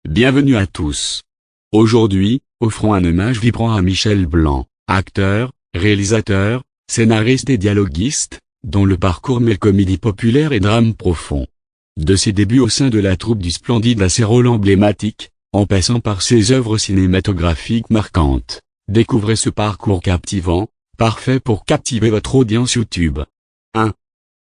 Bienvenue à tous. Aujourd'hui, offrons un hommage vibrant à Michel Blanc, acteur, réalisateur, scénariste et dialoguiste, dont le parcours mêle comédie populaire et drame profond. De ses débuts au sein de la troupe du Splendide à ses rôles emblématiques, en passant par ses œuvres cinématographiques marquantes, découvrez ce parcours captivant, parfait pour captiver votre audience YouTube. 1.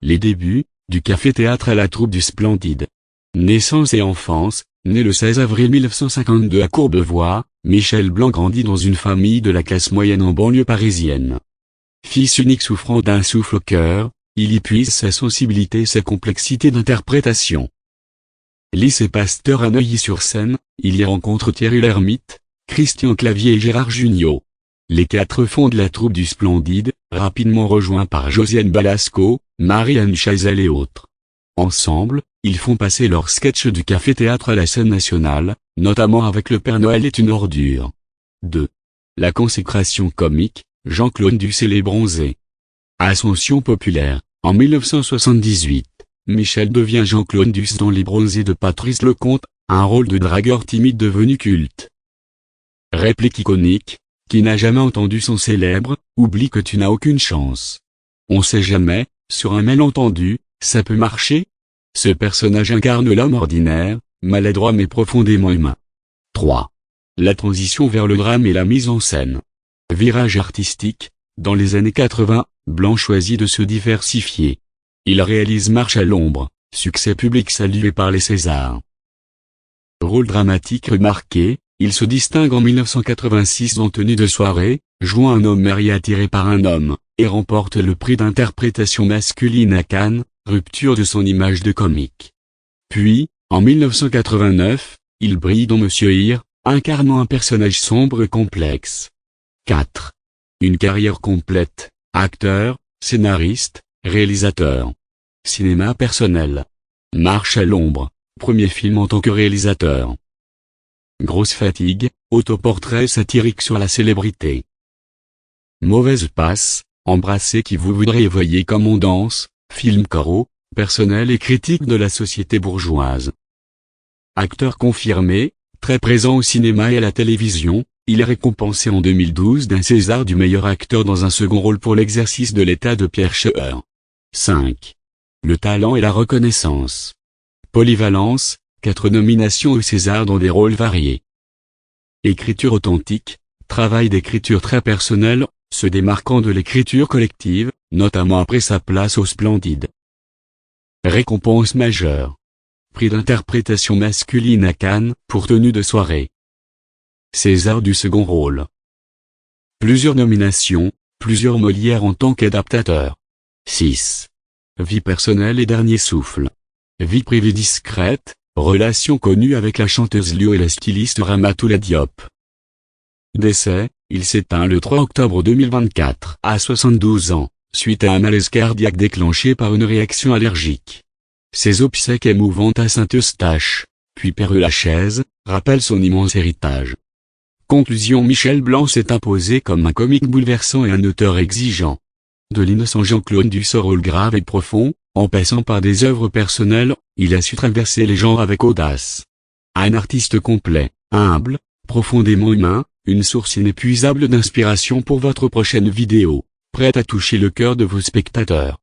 Les débuts, du café-théâtre à la troupe du Splendide. Naissance et enfance. Né le 16 avril 1952 à Courbevoie, Michel Blanc grandit dans une famille de la classe moyenne en banlieue parisienne. Fils unique souffrant d'un souffle au cœur, il y puise sa sensibilité et sa complexité d'interprétation. Lycée Pasteur à Neuilly-sur-Seine, il y rencontre Thierry Lhermitte, Christian Clavier et Gérard Jugnot. Les quatre fondent la troupe du Splendide, rapidement rejoints par Josiane Balasco, Marianne Chazelle et autres. Ensemble, ils font passer leurs sketchs du café-théâtre à la scène nationale, notamment avec Le Père Noël est une ordure. 2. La consécration comique, Jean-Claude Duss et les Bronzés. Ascension populaire, en 1978, Michel devient Jean-Claude Duss dans Les Bronzés de Patrice Lecomte, un rôle de dragueur timide devenu culte. Réplique iconique, qui n'a jamais entendu son célèbre « Oublie que tu n'as aucune chance. On sait jamais, sur un malentendu, ça peut marcher ?» Ce personnage incarne l'homme ordinaire, maladroit mais profondément humain. 3. La transition vers le drame et la mise en scène. Virage artistique, dans les années 80, Blanc choisit de se diversifier. Il réalise Marche à l'ombre, succès public salué par les Césars. Rôle dramatique remarqué, il se distingue en 1986 dans Tenue de soirée, jouant un homme marié attiré par un homme, et remporte le prix d'interprétation masculine à Cannes, rupture de son image de comique. Puis, en 1989, il brille dans Monsieur Hir, incarnant un personnage sombre et complexe. 4. Une carrière complète, acteur, scénariste, réalisateur. Cinéma personnel. Marche à l'ombre, premier film en tant que réalisateur. Grosse fatigue, autoportrait satirique sur la célébrité. Mauvaise passe, embrasser qui vous voudriez voyez comme on danse, film Corot, personnel et critique de la société bourgeoise. Acteur confirmé, très présent au cinéma et à la télévision, il est récompensé en 2012 d'un César du meilleur acteur dans un second rôle pour l'exercice de l'état de Pierre Scheuer. 5. Le talent et la reconnaissance. Polyvalence, 4 nominations au César dans des rôles variés. Écriture authentique, travail d'écriture très personnel, se démarquant de l'écriture collective, notamment après sa place au Splendide. Récompense majeure. Prix d'interprétation masculine à Cannes, pour Tenue de soirée. César du second rôle. Plusieurs nominations, plusieurs Molières en tant qu'adaptateur. 6. Vie personnelle et dernier souffle. Vie privée discrète, relation connue avec la chanteuse Lio et la styliste Ramatoula Diop. Décès, il s'éteint le 3 octobre 2024 à 72 ans, suite à un malaise cardiaque déclenché par une réaction allergique. Ses obsèques émouvantes à Saint-Eustache, puis Père-Lachaise, rappellent son immense héritage. Conclusion: Michel Blanc s'est imposé comme un comique bouleversant et un auteur exigeant. De l'innocent Jean-Claude Duss au rôle grave et profond, en passant par des œuvres personnelles, il a su traverser les genres avec audace. Un artiste complet, humble, profondément humain, une source inépuisable d'inspiration pour votre prochaine vidéo, prête à toucher le cœur de vos spectateurs.